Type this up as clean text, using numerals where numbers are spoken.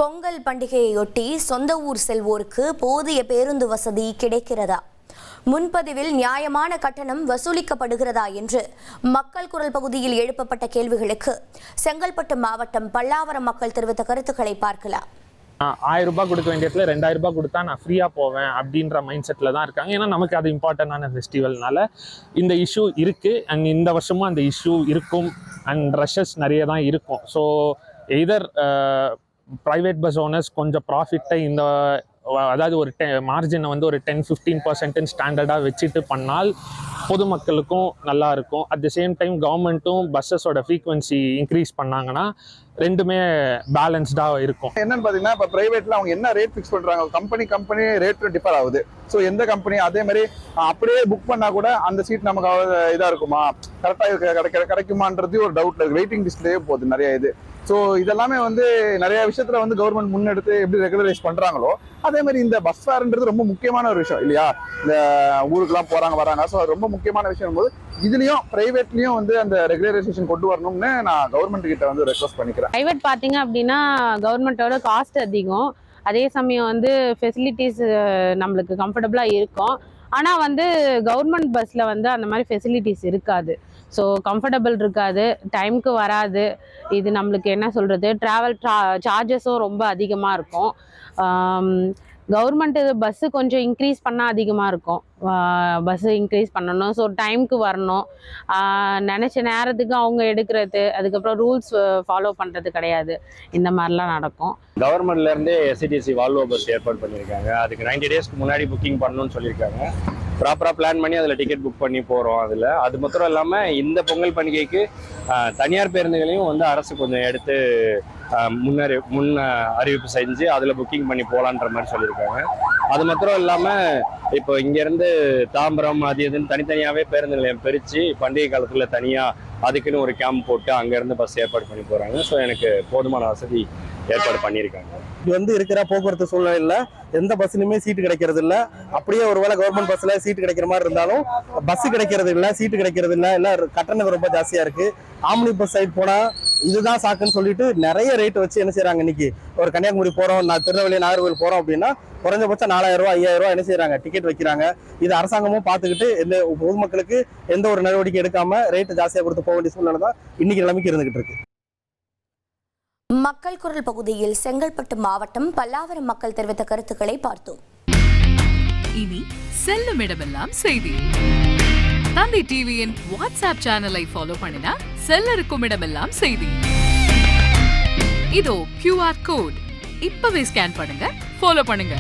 பொங்கல் பண்டிகையொட்டி சொந்த ஊர் செல்வோருக்கு போதிய பேருந்து வசதி கிடைக்கிறதா? முன்பதிவில் நியாயமான கட்டணம் வசூலிக்கப்படுகிறதா என்று மக்கள் குரல் பகுதியில் எழுப்பப்பட்ட கேள்விகளுக்கு செங்கல்பட்டு மாவட்டம் பல்லாவரம் மக்கள் தெரிவித்த கருத்துக்களை பார்க்கலாம். 1000 ரூபாய் கொடுக்க வேண்டிய இடத்துல 2000 ரூபாய் கொடுத்தா நான் ஃப்ரீயா போவேன் அப்படின்ற மைண்ட் செட்ல தான் இருக்காங்க. ஏன்னா நமக்கு அது இம்பார்ட்டன்டான ஃபெஸ்டிவல்னால இந்த இஷ்யூ இருக்கு. அண்ட் இந்த வருஷமும் அந்த இஷ்யூ இருக்கும். அண்ட் ரஷஸ் நிறைய தான் இருக்கும். So either private bus owners கொஞ்சம் ப்ராஃபிட்டை அதாவது ஒரு மார்ஜினை வந்து ஒரு 10-15% ஸ்டாண்டர்டாக வச்சுட்டு பண்ணால் பொதுமக்களுக்கும் நல்லா இருக்கும். அட் த சேம் டைம் கவர்மெண்ட்டும் பஸ்ஸஸோட ஃப்ரீக்வன்சி இன்க்ரீஸ் பண்ணாங்கன்னா ரெண்டுமே பேலன்ஸ்டாக இருக்கும். என்னன்னு பார்த்தீங்கன்னா இப்போ ப்ரைவேட்ல அவங்க என்ன ரேட் ஃபிக்ஸ் பண்ணுறாங்க, கம்பெனி ரேட் டிஃபர் ஆகுது. ஸோ எந்த கம்பெனி அதே மாதிரி அப்படியே புக் பண்ணால் கூட அந்த சீட் நமக்கு இதாக இருக்குமா, கரெக்டாக கிடைக்குமான்றது ஒரு டவுட்ல இருக்கு. வெயிட்டிங் லிஸ்ட்லேயே போகுது நிறைய இது. ஸோ இதெல்லாமே வந்து நிறைய விஷயத்துல வந்து கவர்மெண்ட் முன்னெடுத்து எப்படி ரெகுலரைஸ் பண்றாங்களோ அதே மாதிரி இந்த பஸ் ஃபேர்ன்றது ரொம்ப முக்கியமான ஒரு விஷயம் இல்லையா? இந்த ஊருக்குலாம் போறாங்க வராங்க. ஸோ அது ரொம்ப முக்கியமான விஷயம் போது இதுலயும் பிரைவேட்லயும் வந்து அந்த ரெகுலரைசேஷன் கொண்டு வரணும்னு நான் கவர்மெண்ட் கிட்ட வந்து ரெக்வஸ்ட் பண்ணிக்கிறேன். பிரைவேட் பாத்தீங்க அப்படின்னா கவர்மெண்டோட காஸ்ட் அதிகம், அதே சமயம் வந்து ஃபெசிலிட்டிஸ் நம்மளுக்கு கம்ஃபர்டபுளா இருக்கும். ஆனால் வந்து கவர்மெண்ட் பஸ்ஸில் வந்து அந்த மாதிரி ஃபெசிலிட்டிஸ் இருக்காது. ஸோ கம்ஃபர்டபுள் இருக்காது, டைமுக்கு வராது. இது நம்மளுக்கு என்ன சொல்கிறது, ட்ராவல் சார்ஜஸும் ரொம்ப அதிகமாக இருக்கும். கவர்மெண்ட்டு பஸ்ஸு கொஞ்சம் இன்க்ரீஸ் பண்ணால் அதிகமாக இருக்கும். பஸ்ஸு இன்க்ரீஸ் பண்ணணும், ஸோ டைமுக்கு வரணும். நினச்ச நேரத்துக்கு அவங்க எடுக்கிறது, அதுக்கப்புறம் ரூல்ஸ் ஃபாலோ பண்ணுறது கிடையாது. இந்த மாதிரிலாம் நடக்கும். கவர்மெண்ட்லேருந்தே எஸ்சிடிசி வால்வோ பஸ் ஏற்பாடு பண்ணியிருக்காங்க. அதுக்கு 90 டேஸ்க்கு முன்னாடி புக்கிங் பண்ணணும்னு சொல்லியிருக்காங்க. ப்ராப்பராக பிளான் பண்ணி அதில் டிக்கெட் புக் பண்ணி போகிறோம். அது மாத்திரம் இல்லாமல் இந்த பொங்கல் பண்டிகைக்கு தனியார் பேருந்துகளையும் வந்து அரசு கொஞ்சம் எடுத்து முன் அறிவிப்பு செஞ்சு அதில் புக்கிங் பண்ணி போகலான்ற மாதிரி சொல்லியிருக்காங்க. அது மாத்திரம் இல்லாமல் இப்போ இங்கேருந்து தாம்பரம் அது இதுன்னு தனித்தனியாகவே பேருந்து நிலையம் பிரித்து பண்டிகை காலத்தில் தனியாக அதுக்குன்னு ஒரு கேம்ப் போட்டு அங்கேருந்து பஸ் ஏற்பாடு பண்ணி போகிறாங்க. ஸோ எனக்கு போதுமான வசதி ஏற்பாடு பண்ணியிருக்காங்க. இது வந்து இருக்கிற போக்குவரத்து சூழ்நிலையில் எந்த பஸ்லையுமே சீட்டு கிடைக்கிறது இல்லை. அப்படியே ஒருவேளை கவர்மெண்ட் பஸ்ஸில் சீட்டு கிடைக்கிற மாதிரி இருந்தாலும் பஸ்ஸு கிடைக்கிறது இல்லை, சீட்டு கிடைக்கிறது இல்லை கட்டணம் ரொம்ப ஜாஸ்தியாக இருக்குது. ஆம்னி பஸ் சைட் போனால் இதுதான் சாக்குன்னு சொல்லிட்டு நிறைய ரேட் வச்சு என்ன செய்கிறாங்க. இன்னைக்கு ஒரு கன்னியாகுமரி போகிறோம், நான் திருநெல்வேலி நாகர்கோவில் போகிறோம் அப்படின்னா குறைஞ்சபட்சம் 4000 ரூபா 5000 ரூபா என்ன செய்யறாங்க, டிக்கெட் வைக்கிறாங்க. இது அரசாங்கமும் பார்த்துக்கிட்டு எந்த பொதுமக்களுக்கு எந்த ஒரு நடவடிக்கை எடுக்காம ரேட்டு ஜாஸ்தியாக கொடுத்து போக வேண்டிய சூழ்நிலை தான் இன்னைக்கு நிலைமைக்கு இருந்துகிட்டு இருக்கு. மக்கள் குரல் பகுதியில் செங்கல்பட்டு மாவட்டம் பல்லாவரம் மக்கள் தெரிவித்த கருத்துக்களை பார்த்தோம். இனி செல்லும் இடமெல்லாம் செய்தி. தந்தி டிவியின் வாட்ஸ்அப் சேனலை ஃபாலோ பண்ணினா செல்ல இருக்கும் இடமெல்லாம் செய்தி. இதோ QR கோட் இப்பவே ஸ்கேன் பண்ணுங்க, ஃபாலோ பண்ணுங்க.